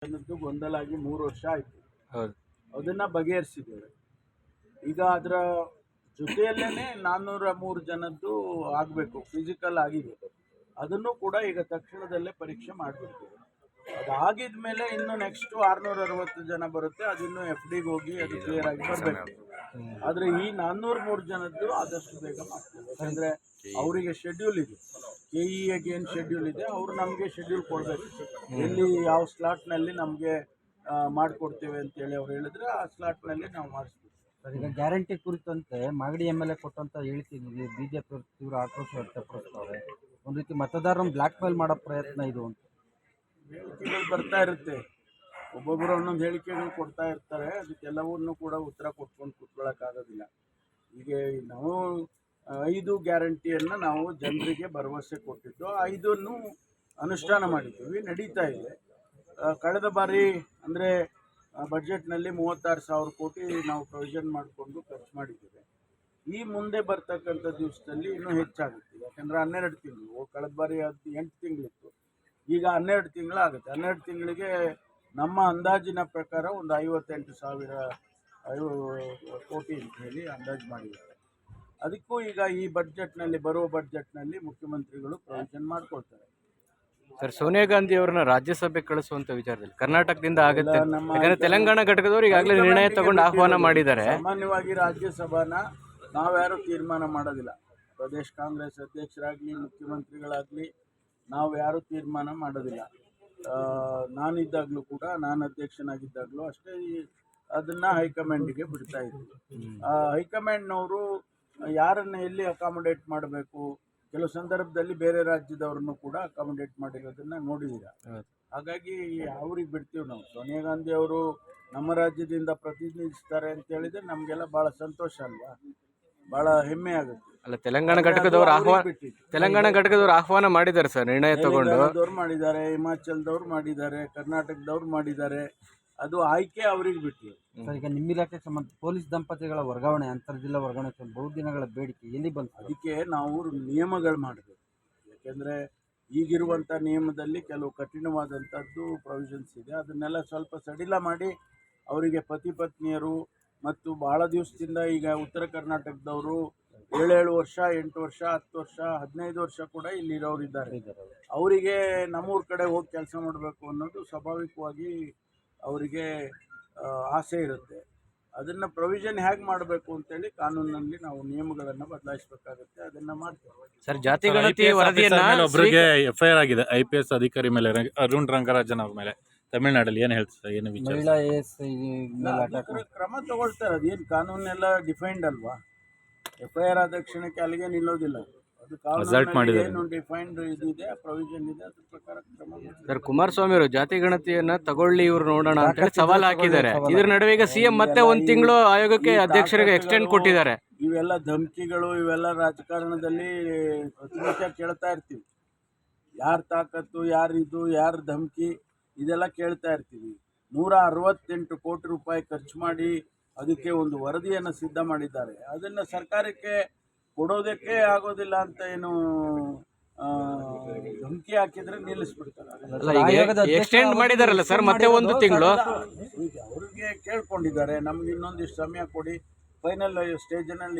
ಜನದ್ದು ಗೊಂದಲ ಆಗಿ 3 ವರ್ಷ ಆಯಿತು. ಹೌದು. ಅದನ್ನು ಬಗೆಹರಿಸಿದ್ದೇವೆ. ಈಗ ಅದರ ಜೊತೆಯಲ್ಲೇ 403 ಜನದ್ದು ಆಗಬೇಕು, ಫಿಸಿಕಲ್ ಆಗಿದೆ. ಅದನ್ನು ಕೂಡ ಈಗ ತಕ್ಷಣದಲ್ಲೇ ಪರೀಕ್ಷೆ ಮಾಡಿಬಿಡ್ತೇವೆ. ಅದಾಗಿದ ಮೇಲೆ ಇನ್ನು ನೆಕ್ಸ್ಟು 660 ಜನ ಬರುತ್ತೆ. ಅದಿನ್ನು FDಗೆ ಹೋಗಿ ಅದು ಕ್ಲಿಯರ್ ಆಗಿ ಬರಬೇಕು. ಆದರೆ ಈ 403 ಜನದ್ದು ಆದಷ್ಟು ಬೇಗ ಮಾಡ್ತೇವೆ. ಯಾಕಂದರೆ ಅವರಿಗೆ ಶೆಡ್ಯೂಲ್ ಇದೆ, KEAಗೆ ಏನು ಶೆಡ್ಯೂಲ್ ಇದೆ, ಅವರು ನಮಗೆ ಶೆಡ್ಯೂಲ್ ಕೊಡಬೇಕು. ಎಲ್ಲಿ ಯಾವ ಸ್ಲಾಟ್ನಲ್ಲಿ ನಮಗೆ ಮಾಡಿಕೊಡ್ತೇವೆ ಅಂತೇಳಿ ಅವ್ರು ಹೇಳಿದ್ರೆ ಆ ಸ್ಲಾಟ್ನಲ್ಲಿ ನಾವು ಮಾಡಿಸ್ತೀವಿ. ಈಗ ಗ್ಯಾರಂಟಿ ಕುರಿತಂತೆ ಮಾಗಡಿ MLA ಕೊಟ್ಟಂತ ಹೇಳಿಕೆಗೆ ಬಿಜೆಪಿ ತೀವ್ರ ಆಕ್ರೋಶ ವ್ಯಕ್ತಪಡಿಸ್ತಾರೆ. ಒಂದು ರೀತಿ ಮತದಾರರನ್ನು ಬ್ಲ್ಯಾಕ್ ಮೇಲ್ ಮಾಡೋ ಪ್ರಯತ್ನ ಇದು ಅಂತ ಹೇಳಿಕೆಗಳು ಬರ್ತಾ ಇರುತ್ತೆ. ಒಬ್ಬೊಬ್ಬರು ಒಂದೊಂದು ಹೇಳಿಕೆಗಳು ಕೊಡ್ತಾ ಇರ್ತಾರೆ. ಅದಕ್ಕೆಲ್ಲವನ್ನೂ ಕೂಡ ಉತ್ತರ ಕೊಟ್ಕೊಂಡು ಕೂತ್ಕೊಳ್ಳೋಕ್ಕಾಗೋದಿಲ್ಲ. ಹೀಗೆ ನಾವು 5 ಗ್ಯಾರಂಟಿಯನ್ನು ನಾವು ಜನರಿಗೆ ಭರವಸೆ ಕೊಟ್ಟಿದ್ದು, 5 ಅನುಷ್ಠಾನ ಮಾಡಿದ್ದೀವಿ, ನಡೀತಾ ಇದೆ. ಕಳೆದ ಬಾರಿ ಅಂದರೆ ಬಜೆಟ್ನಲ್ಲಿ 36,000 ಕೋಟಿ ನಾವು ಪ್ರೊವಿಷನ್ ಮಾಡಿಕೊಂಡು ಖರ್ಚು ಮಾಡಿದ್ದೇವೆ. ಈ ಮುಂದೆ ಬರ್ತಕ್ಕಂಥ ದಿವಸದಲ್ಲಿ ಇನ್ನೂ ಹೆಚ್ಚಾಗುತ್ತೆ. ಯಾಕಂದರೆ 12 ತಿಂಗಳು, ಕಳೆದ ಬಾರಿ 8 ತಿಂಗಳಿತ್ತು, ಈಗ 12 ತಿಂಗಳಾಗುತ್ತೆ. 12 ತಿಂಗಳಿಗೆ ನಮ್ಮ ಅಂದಾಜಿನ ಪ್ರಕಾರ ಒಂದು 58,000 ಕೋಟಿ ಅಂತ ಹೇಳಿ ಅಂದಾಜು ಮಾಡಿದ್ದಾರೆ. ಅದಕ್ಕೂ ಈಗ ಈ ಬಡ್ಜೆಟ್ನಲ್ಲಿ, ಬರುವ ಬಡ್ಜೆಟ್ನಲ್ಲಿ ಮುಖ್ಯಮಂತ್ರಿಗಳು ಪ್ರೊವಿಷನ್ ಮಾಡ್ಕೊಳ್ತಾರೆ. ಸರ್, ಸೋನಿಯಾ ಗಾಂಧಿ ಅವರನ್ನ ರಾಜ್ಯಸಭೆ ಕಳಿಸುವಂತ ವಿಚಾರದಲ್ಲಿ ಕರ್ನಾಟಕದಿಂದ ಆಗುತ್ತೆ, ಯಾಕಂದ್ರೆ ತೆಲಂಗಾಣ ಘಟಕದವರು ಈಗಾಗಲೇ ನಿರ್ಣಯ ತಗೊಂಡು ಆಹ್ವಾನ ಮಾಡಿದ್ದಾರೆ. ಸಾಮಾನ್ಯವಾಗಿ ರಾಜ್ಯಸಭಾನ ನಾವ್ಯಾರು ತೀರ್ಮಾನ ಮಾಡೋದಿಲ್ಲ. ಪ್ರದೇಶ ಕಾಂಗ್ರೆಸ್ ಅಧ್ಯಕ್ಷರಾಗಲಿ ಮುಖ್ಯಮಂತ್ರಿಗಳಾಗಲಿ ನಾವು ಯಾರು ತೀರ್ಮಾನ ಮಾಡೋದಿಲ್ಲ. ನಾನಿದ್ದಾಗಲೂ ಕೂಡ, ನಾನು ಅಧ್ಯಕ್ಷನಾಗಿದ್ದಾಗಲೂ ಅಷ್ಟೇ ಅದನ್ನು ಹೈಕಮಾಂಡಿಗೆ ಬಿಡ್ತಾ ಇದ್ವಿ. ಹೈಕಮಾಂಡ್ನವರು ಯಾರನ್ನು ಎಲ್ಲಿ ಅಕಾಮಡೇಟ್ ಮಾಡಬೇಕು, ಕೆಲವು ಸಂದರ್ಭದಲ್ಲಿ ಬೇರೆ ರಾಜ್ಯದವ್ರನ್ನು ಕೂಡ ಅಕಾಮಡೇಟ್ ಮಾಡಿರೋದನ್ನು ನೋಡಿದ್ದೀರ. ಹಾಗಾಗಿ ಅವ್ರಿಗೆ ಬಿಡ್ತೀವಿ ನಾವು. ಸೋನಿಯಾ ಗಾಂಧಿ ಅವರು ನಮ್ಮ ರಾಜ್ಯದಿಂದ ಪ್ರತಿನಿಧಿಸ್ತಾರೆ ಅಂತ ಹೇಳಿದ್ರೆ ನಮಗೆಲ್ಲ ಭಾಳ ಸಂತೋಷ ಅಲ್ವಾ, ಭಾಳ ಹೆಮ್ಮೆ ಆಗುತ್ತೆ. ಅಲ್ಲ, ತೆಲಂಗಾಣ ಘಟಕದವರು ಆಹ್ವಾನ ಮಾಡಿದ್ದಾರೆ ಸರ್, ನಿರ್ಣಯ ತಗೊಂಡು ಮಾಡಿದ್ದಾರೆ, ಹಿಮಾಚಲದವ್ರು ಮಾಡಿದ್ದಾರೆ, ಕರ್ನಾಟಕದವ್ರು ಮಾಡಿದ್ದಾರೆ. ಅದು ಆಯ್ಕೆ ಅವ್ರಿಗೆ ಬಿಟ್ಟು. ಸರ್, ಈಗ ನಿಮ್ಮ ಇಲಾಖೆಗೆ ಸಂಬಂಧ ಪೊಲೀಸ್ ದಂಪತಿಗಳ ವರ್ಗಾವಣೆ, ಅಂತರ್ಜಿಲ್ಲಾ ವರ್ಗಾವಣೆ ಬಹುದಿನಗಳ ಬೇಡಿಕೆ ಎಲ್ಲಿ ಬಂತು? ಅದಕ್ಕೆ ನಾವು ನಿಯಮಗಳು ಮಾಡಬೇಕು. ಯಾಕೆಂದರೆ ಈಗಿರುವಂಥ ನಿಯಮದಲ್ಲಿ ಕೆಲವು ಕಠಿಣವಾದಂಥದ್ದು ಪ್ರೊವಿಷನ್ಸ್ ಇದೆ. ಅದನ್ನೆಲ್ಲ ಸ್ವಲ್ಪ ಸಡಿಲ ಮಾಡಿ ಅವರಿಗೆ ಪತಿ ಪತ್ನಿಯರು ಮತ್ತು ಭಾಳ ದಿವಸದಿಂದ ಈಗ ಉತ್ತರ ಕರ್ನಾಟಕದವರು 7 ವರ್ಷ, 8 ವರ್ಷ, 10 ವರ್ಷ, 15 ವರ್ಷ ಕೂಡ ಇಲ್ಲಿರೋರಿದ್ದಾರೆ. ಅವರಿಗೆ ನಮ್ಮೂರ ಕಡೆ ಹೋಗಿ ಕೆಲಸ ಮಾಡಬೇಕು ಅನ್ನೋದು ಸ್ವಾಭಾವಿಕವಾಗಿ ಅವರಿಗೆ ಆಸೆ ಇರುತ್ತೆ. ಅದನ್ನು ಪ್ರೊವಿಷನ್ ಹೇಗೆ ಮಾಡಬೇಕು ಅಂತೇಳಿ ಕಾನೂನಿನಲ್ಲಿ ನಾವು ನಿಯಮಗಳನ್ನು ಬದಲಾಯಿಸಬೇಕಾಗುತ್ತೆ. ಅದನ್ನು ಮಾಡ್ತೇವೆ. ಸರ್, ಜಾತಿ ಗಣತಿ ವರದಿಯನ್ನ ಒಬ್ಬರಿಗೆ FIR ಆಗಿದೆ, IPS ಅಧಿಕಾರಿ ಮೇಲೆ, ಅರುಣ್ ರಂಗರಾಜನ್ ಅವ್ರ ಮೇಲೆ. ತಮಿಳುನಾಡಲ್ಲಿ ಏನು ಹೇಳ್ತಾರೆ, ಏನು ವಿಚಾರ? ಮಹಿಳಾ AS ಕ್ರಮ ತಗೊಳ್ತಾರೆ. ಅದೇನು ಕಾನೂನೆಲ್ಲ ಡಿಫೈನ್ಡ್ ಅಲ್ವಾ. FIR ಆದ ತಕ್ಷಣಕ್ಕೆ ಅಲ್ಲಿಗೆ ನಿಲ್ಲೋದಿಲ್ಲ. ಅದು ಕಾನೂನು ಏನು ಡಿಫೈನ್ಡ್ ಇದಿದೆ, ಪ್ರೊವಿಷನ್ ಇದೆ, ಅದ್ರ ಪ್ರಕಾರ ಕ್ರಮ. ಸರ್, ಕುಮಾರಸ್ವಾಮಿ ಅವರು ಜಾತಿ ಗಣತಿಯನ್ನ ತಗೊಳ್ಳಿ, ಇವ್ರು ನೋಡೋಣ ಅಂತ ಸವಾಲು ಹಾಕಿದ್ದಾರೆ. ಇದ್ರ ನಡುವೆ ಈಗ CM ಮತ್ತೆ 1 ತಿಂಗಳು ಆಯೋಗಕ್ಕೆ ಅಧ್ಯಕ್ಷರಿಗೆ ಎಕ್ಸ್ಟೆಂಡ್ ಕೊಟ್ಟಿದ್ದಾರೆ. ಇವೆಲ್ಲ ಧಮಕಿಗಳು, ಇವೆಲ್ಲ ರಾಜಕಾರಣದಲ್ಲಿ ಪ್ರತಿನಿತ್ಯ ಕೇಳ್ತಾ ಇರ್ತೀವಿ. ಯಾರು ತಾಕತ್ತು, ಯಾರಿದು, ಯಾರು ಧಮಕಿ, ಇದೆಲ್ಲ ಕೇಳ್ತಾ ಇರ್ತೀವಿ. 168 ಕೋಟಿ ರೂಪಾಯಿ ಖರ್ಚು ಮಾಡಿ ಅದಕ್ಕೆ ಒಂದು ವರದಿಯನ್ನು ಸಿದ್ಧ ಮಾಡಿದ್ದಾರೆ. ಅದನ್ನು ಸರ್ಕಾರಕ್ಕೆ ಕೊಡೋದಕ್ಕೆ ಆಗೋದಿಲ್ಲ ಅಂತ ಏನು ಧಮಕಿ ಹಾಕಿದ್ರೆ ನಿಲ್ಲಿಸ್ಬಿಡ್ತಾರೆ. ಎಕ್ಸ್ಟೆಂಡ್ ಮಾಡಿದಾರಲ್ಲ ಸರ್, ಮತ್ತೆ 1 ತಿಂಗಳು. ಈಗ ಅವ್ರಿಗೆ ಕೇಳ್ಕೊಂಡಿದ್ದಾರೆ, ನಮ್ಗೆ ಇನ್ನೊಂದಿಷ್ಟು ಸಮಯ ಕೊಡಿ, ಫೈನಲ್ ಸ್ಟೇಜ್ನಲ್ಲಿ